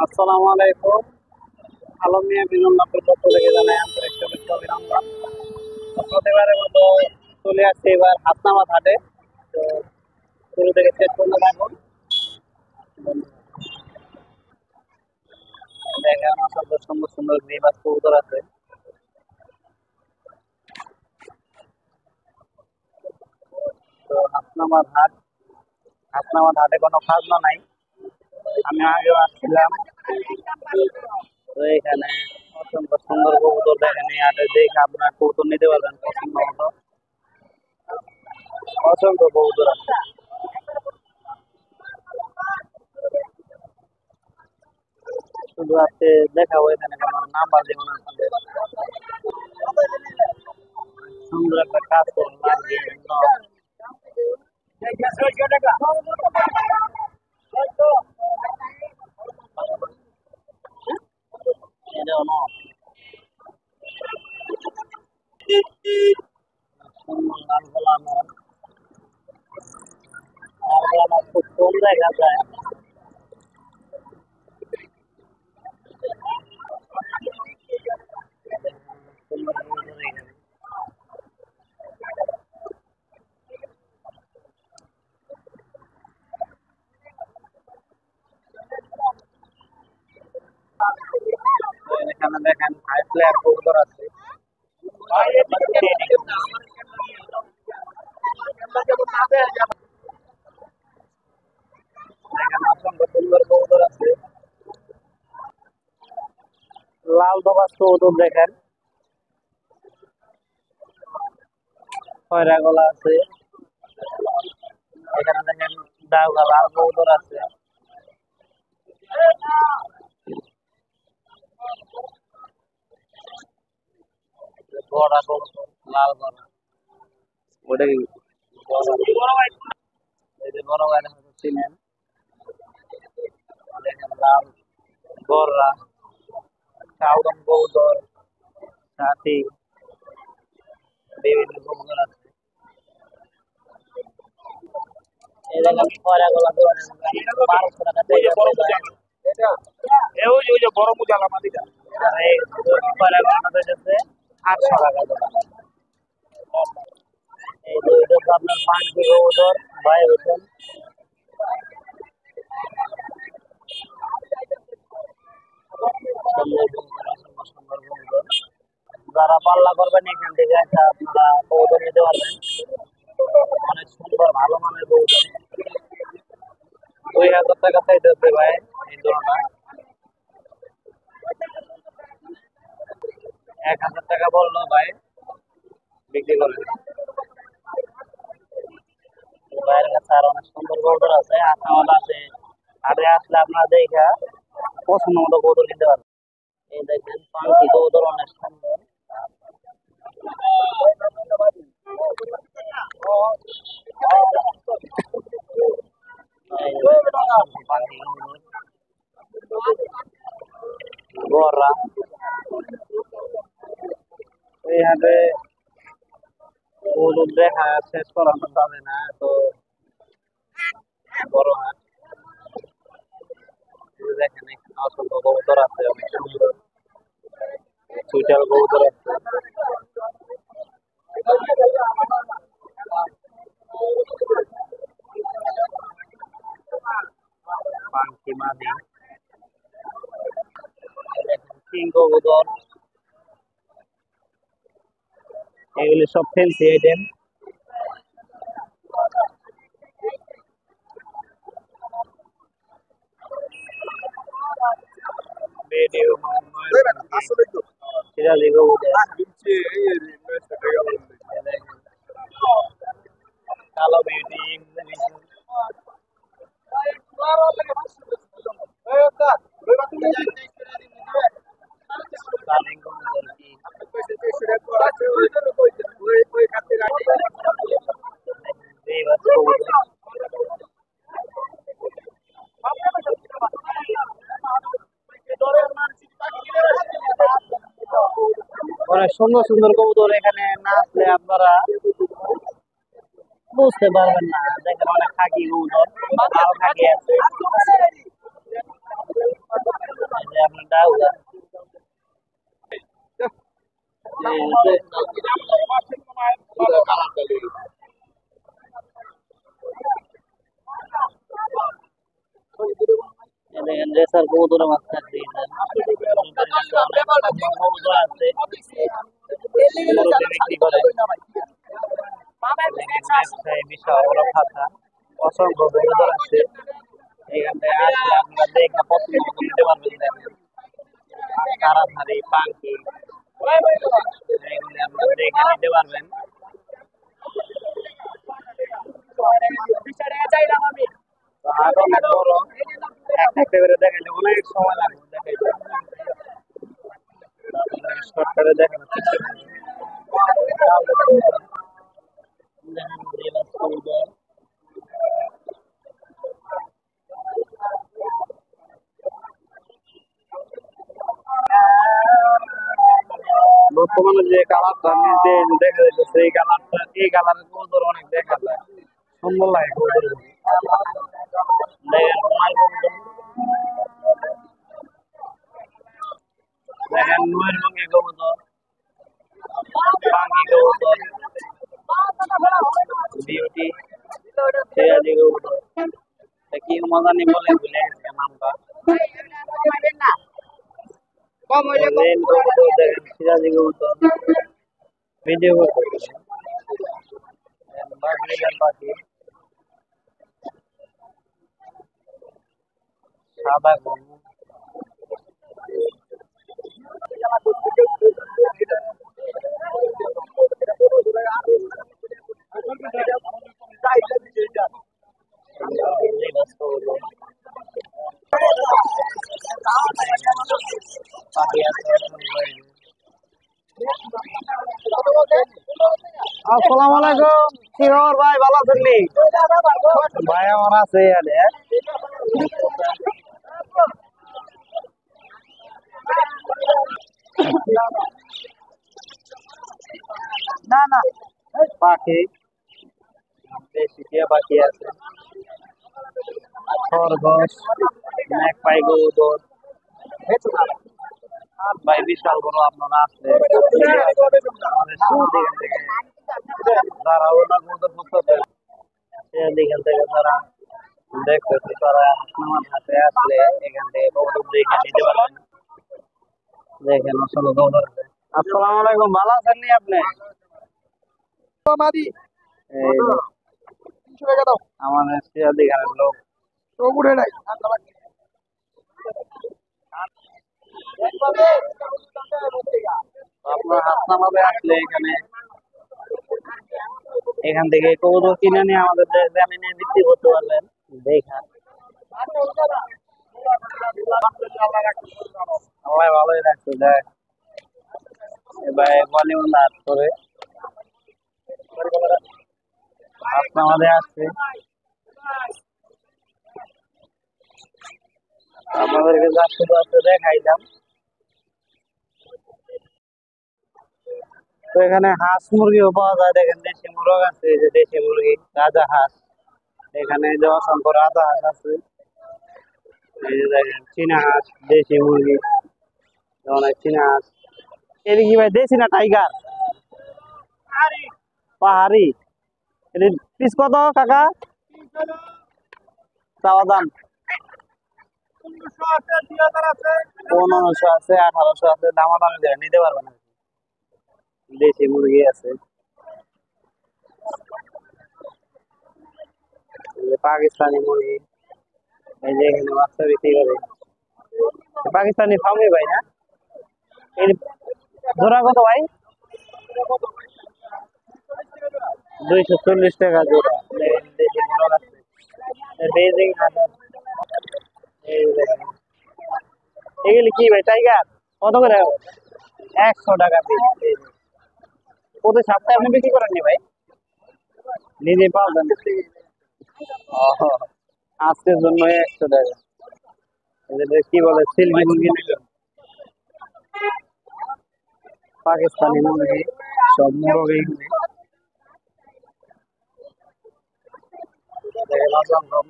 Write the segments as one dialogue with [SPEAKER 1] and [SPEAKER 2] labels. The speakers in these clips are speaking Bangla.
[SPEAKER 1] আসসালামু আলাইকুম। আলম মিয়া বিনোদনের পক্ষ থেকে জানাই আন্তরিক শুভেচ্ছা অভিনন্দন। তো প্রতিবারের মতো চলে আসছে এবার হাসনাবাদ হাটে। তো শুরু থেকে শেষ পর্যন্ত থাকুন। দেখেন আমার সুন্দর সুন্দর সুন্দর গ্রিবাস কবুতর আছে। তো হাসনাবাদ হাটে কোনো খাজনা নাই। আমি আগেও আসছিলাম। তো এখানে অসংখ্য সুন্দর কবুতর দেখেন, এই হাটে দেখে আপনার কবুতর নিতে পারবেন পছন্দ মতো। অসংখ্য কবুতর আছে। শুধু আজকে দেখাবো, এখানে কোনো নাম্বার দিব না আপনাদের। সুন্দর একটা কাজ করুন লাগিয়ে খুব কম দেখা যায়। এখানে দেখেন হাই প্লেয়ার কবুতর আছে। এখানে অসংখ্য সুন্দর কবুতর আছে। লাল দবাস কবুতর দেখেন, খয়রা গলা আছে। এখানে দেখেন দাউগা লাল কবুতর আছে। গড়া কবুতর, লাল গড়া, ওটা কি এই যে বড় ভাই হয়তো চিনেন। দেখেন লাল গড়া, কাউরন কবুতর, সাথী, বিভিন্ন কবুতর আছে। এই দেখেন খয়রা গলা 1200 টাকা থেকে ওই যে বড় মুজালা মাদিটা, আর এই খয়রা গলাটা হচ্ছে 800 টাকা জোড়া। এই যে এটা তো আপনার 5 কবুতর ভাই হচ্ছেন। যারা পাল্লা করবেন এখান থেকে একটা আপনারা কবুতর নিতে পারবেন। অনেক সুন্দর ভালো মানের কবুতর। 2000 টাকা চাইতেছে ভাই এই জোড়াটা। 1000 টাকা বললো ভাই, বিক্রি করে ভাইয়ের কাছে আর অনেক সুন্দর কবুতর আছে, আশাওয়ালা আছে। হাটে আসলে আপনারা দেখা পছন্দ মতো কবুতর কিনতে পারবেন। এই দেখেন পাঙ্কি কবুতর অনেক সুন্দর। গররা এই হাটে কবুতর দেখা শেষ করানো যাবে না, তো বড় হাট। দেখেন এখানে অসংখ্য কবুতর আছে, অনেক সুন্দর সুইটার কবুতর আছে। পাঙ্কি মাদি, দেখেন কিং কবুতর, এগুলি সব ফ্যান্সি আইটেম। সিরাজি কবুতর, কালো বিউটি, কালিং কবুতর কি রেবাজ কবুতর। অনেক সুন্দর সুন্দর কবুতর, এখানে না আসলে আপনারা বুঝতে পারবেন না। দেখেন অনেক খাকি কবুতর, লাল খাকি আছে। Dauda. দেখেন রেসার কবুতরের বাচ্চা দিয়েছেন কবুতর আছে বিক্রি করে বিশাল বড় খাতা অসংখ্য কবুতর আছে এখান থেকে আসলে আপনারা দেখে পছন্দ মতো নিতে পারবেন তাড়াতাড়ি পাঙ্কি এগুলি আপনারা দেখে নিতে পারবেন হাট অনেক বড় একটা করে দেখাইলে অনেক সময় লাগবে দেখাইতে শর্টকাটে দেখানোর চেষ্টা করবো বর্তমানে যে কালারটা নিজে দেখা যাচ্ছে এই কালারটা এই কালারের কবুতর অনেক দেখা যায় সুন্দর লাগে কবুতর দেখেন নুয়ের রঙের কবুতর পাঙ্কি কবুতর বিউটি সিরাজি কবুতর কি মজা নেই বলে ভুলে গেছে নামটা রেল কবুতর দেখেন সিরাজি কবুতর ভিডিও করতে পাখি সাদা গম আসসালামু আলাইকুম কি খবর ভাই ভালো আছেন নি ভাই আমার আছে না না পাখি দেশি টিয়া পাখি আছে খরগোশ ম্যাকপাই কবুতর আর ভাই বিশাল বড় আপনারা আসলে আমাদের থেকে যারা ওটা কবুতর করতেছে সেদিকে থেকে যারা দেখতেছে তারা আমার হাতে আসলে এখান থেকে কবুতর দেখে নিতে পারবেন দেখেন আসলে কবুতর আসসালামু আলাইকুম ভালো আছেন নি আপনি আমাদের সিরাদিঘাটের লোক আপনার হাসনাবাদে আসলে এখান থেকে কবুতর কিনে নিয়ে আমাদের গ্রামে নিয়ে বিক্রি করতে পারবেন দেখা সবাই ভালোই রাখছে দেখ এবার বলিউড হাত করে হাসনাবাদে আসছে আপনাদেরকে যা শুধু আছে দেখাইলাম তো এখানে হাঁস মুরগিও পাওয়া যায় দেখেন দেশি মুরগ আছে এই যে দেশি মুরগি রাজা হাঁস এখানে যে অসংখ্য রাজা হাঁস আছে এই যে দেখেন চীনা হাঁস দেশি মুরগি অনেক চীনা হাঁস এদিকে কি ভাই দেশি না টাইগার পাহাড়ি পিস কত কাকা চাওয়া দাম 1500 আছে 1800 আছে দামাদামি দেয় নিতে পারবেন দেশি মুরগি আছে পাকিস্তানি মুরগি এই যে এখানে বাচ্চা বিক্রি করে পাকিস্তানি ফার্মে ভাই না এই জোড়া কত ভাই 240 টাকা জোড়া দেশি মুরগ আছে বেজিং হাজার এগুলি কি ভাই টাইগার কত করে 100 টাকা পিস প্রতি সপ্তাহে আপনি বিক্রি করেননি ভাই নিজে পাবেন আজকের জন্য 100 টাকা কি বলে সিল্কি মুরগি পাকিস্তানি মুরগি সব মোরগ এইগুলি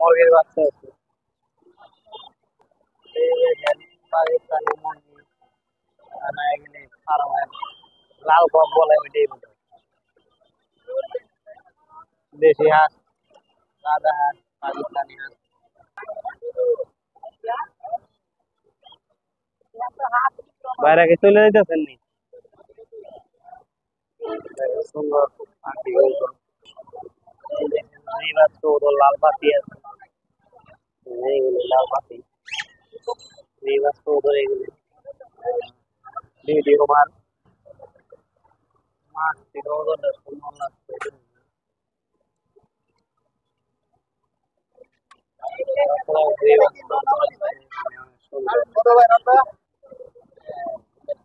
[SPEAKER 1] মুরগির বাচ্চা আছে পাকিস্তানি মুরগি না এগুলি ফার্মের লাল কক বলে ওইটাই মতো দেশি হাঁস রাজা হাঁস পাকিস্তানি হাঁস বাইরে কি চলে যেতেছেন নি সুন্দর পাখি লাল পাখি আছে এইগুলি লাল পাখি রিভার্স কবুতর এইগুলি ভিডিও মার মাছ কবুতরটা সুন্দর লাগছে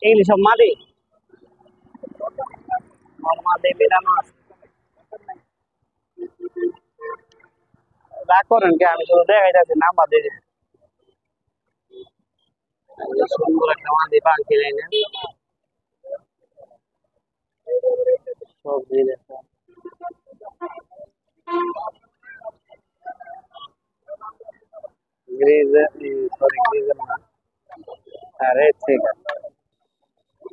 [SPEAKER 1] এগুলি সব মাদি মাদি মিলানো আছে রাগ করেন কি আমি শুধু দেখাই যাচ্ছি নাম্বার দিয়ে দিচ্ছি সুন্দর একটা মাদি পাখি লাইনে সবজি দেখা গ্রিজের সরি গ্রিজের না রেড চিকেন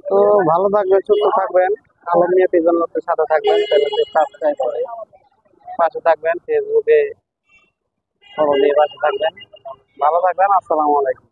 [SPEAKER 1] তো ভালো থাকবেন সুস্থ থাকবেন আলম নিয়ে পিজন লোকের সাথে থাকবেন চ্যানেলটি সাবস্ক্রাইব করে পাশে থাকবেন ফেসবুকে ফলো দিয়ে পাশে থাকবেন ভালো থাকবেন আসসালামু আলাইকুম